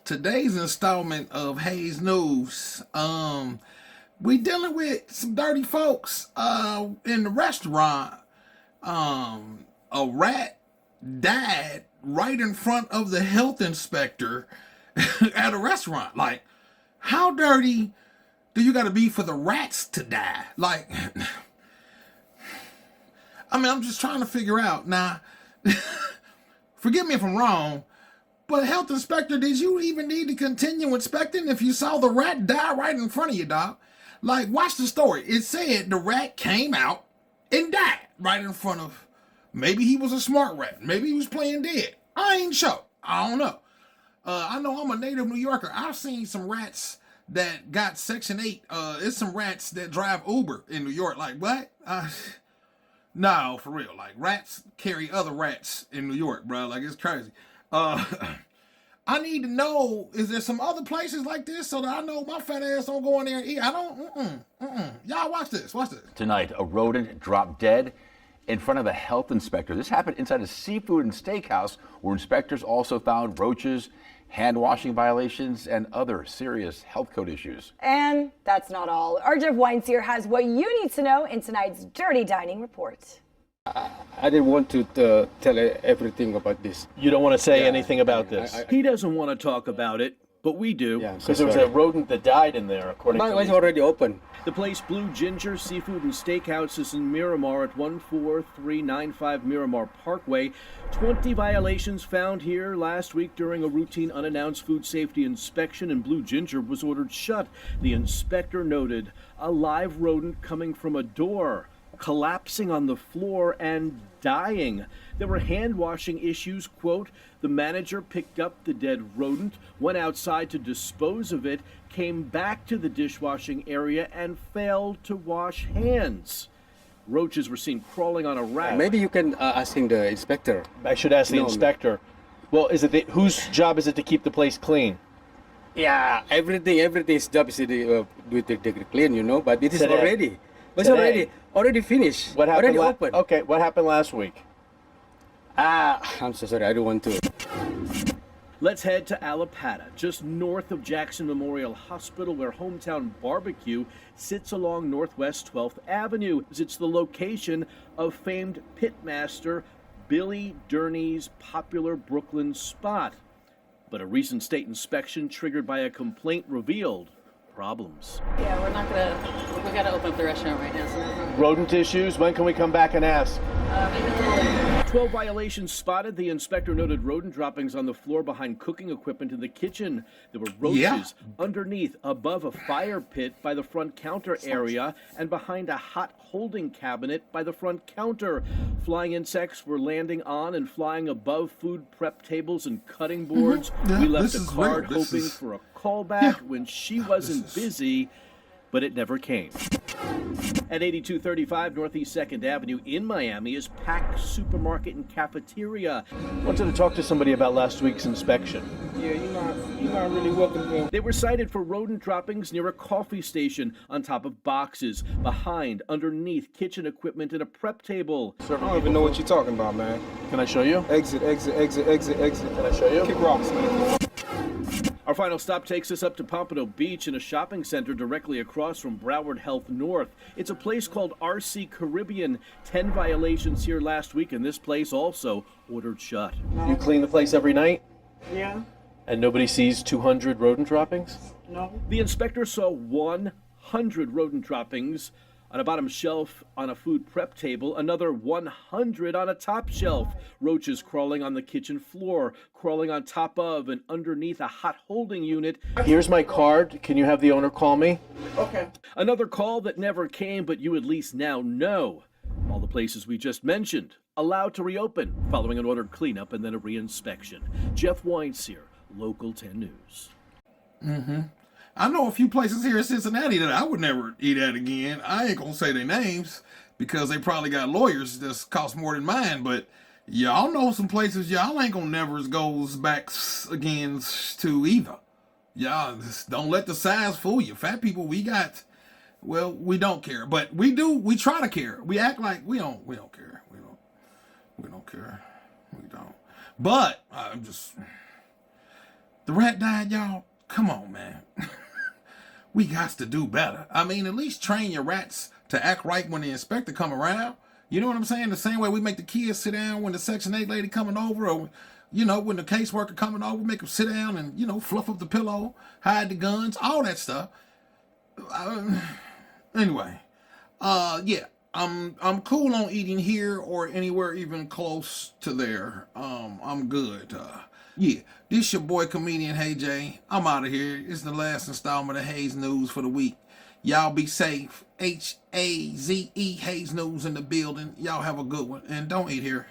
today's installment of Haze News. We dealing with some dirty folks in the restaurant. A rat died right in front of the health inspector at a restaurant. Like, how dirty do you got to be for the rats to die? Like, I mean, I'm just trying to figure out. Now, forgive me if I'm wrong, but health inspector, did you even need to continue inspecting if you saw the rat die right in front of you, dog? Like, watch the story. It said the rat came out and died right in front of, maybe he was a smart rat. Maybe he was playing dead. I ain't sure. I don't know. I know I'm a native New Yorker. I've seen some rats that got Section 8. It's some rats that drive Uber in New York. Like, what? No, for real. Like, rats carry other rats in New York, bro. Like, it's crazy. I need to know, is there some other places like this so that I know my fat ass don't go in there and eat? I don't, Y'all watch this, Tonight, a rodent dropped dead in front of a health inspector. This happened inside a seafood and steakhouse where inspectors also found roaches, hand washing violations, and other serious health code issues. And that's not all. Our Jeff Weinstein has what you need to know in tonight's Dirty Dining Report. I didn't want to tell everything about this. You don't want to say anything about this? He doesn't want to talk about it, but we do. Because there was a rodent that died in there, according to it's already open. The place Blue Ginger Seafood and Steakhouse is in Miramar at 14395 Miramar Parkway. 20 violations found here last week during a routine unannounced food safety inspection, and Blue Ginger was ordered shut. The inspector noted a live rodent coming from a door, collapsing on the floor and dying. There were hand-washing issues. Quote, the manager picked up the dead rodent, went outside to dispose of it, came back to the dishwashing area and failed to wash hands. Roaches were seen crawling on a rack. Maybe you can ask the inspector. I should ask the inspector. Well, is it whose job is it to keep the place clean? Yeah, everything's job is to do the clean, you know, but it is already. It's already finished. What happened? Already open. Okay, what happened last week? I'm so sorry. I don't want to. Let's head to Allapattah, just north of Jackson Memorial Hospital, where Hometown Barbecue sits along Northwest 12th Avenue. It's the location of famed pitmaster Billy Durney's popular Brooklyn spot. But a recent state inspection triggered by a complaint revealed problems. Yeah, we gotta open up the restaurant right now. So rodent issues, when can we come back and ask? Maybe a little later. 12 violations spotted. The inspector noted rodent droppings on the floor behind cooking equipment in the kitchen. There were roaches underneath, above a fire pit by the front counter area, and behind a hot holding cabinet by the front counter. Flying insects were landing on and flying above food prep tables and cutting boards. We left a card hoping for a callback when she wasn't busy, but it never came. At 8235 Northeast 2nd Avenue in Miami is Pack Supermarket and Cafeteria. Wanted to talk to somebody about last week's inspection. Yeah, you're not really welcome here. They were cited for rodent droppings near a coffee station, on top of boxes, behind, underneath kitchen equipment and a prep table. I don't even know what you're talking about, man. Can I show you? Exit. Can I show you? Kick rocks, man. Our final stop takes us up to Pompano Beach in a shopping center directly across from Broward Health North. It's a place called RC Caribbean. 10 violations here last week, and this place also ordered shut. You clean the place every night? Yeah. And nobody sees 200 rodent droppings? No. The inspector saw 100 rodent droppings on a bottom shelf on a food prep table, another 100 on a top shelf. Roaches crawling on the kitchen floor, crawling on top of and underneath a hot holding unit. Here's my card. Can you have the owner call me? Okay. Another call that never came, but you at least now know. All the places we just mentioned allowed to reopen following an ordered cleanup and then a reinspection. Jeff Weinstein, Local 10 News. I know a few places here in Cincinnati that I would never eat at again. I ain't gonna say their names because they probably got lawyers that cost more than mine, but y'all know some places y'all ain't gonna never goes back again to either. Y'all just don't let the size fool you. Fat people, we don't care, but we try to care. We act like we don't care. We don't care. We don't. But I'm just, The rat died, y'all. Come on, man. We got to do better. I mean, at least train your rats to act right when the inspector come around. You know what I'm saying? The same way we make the kids sit down when the Section 8 lady coming over, or, you know, when the caseworker coming over, make them sit down and, you know, fluff up the pillow, hide the guns, all that stuff. Anyway, yeah, I'm cool on eating here or anywhere even close to there. I'm good. Yeah, this your boy comedian Haze. I'm out of here. It's the last installment of Haze News for the week. Y'all be safe. Haze, Haze News in the building. Y'all have a good one, and don't eat here.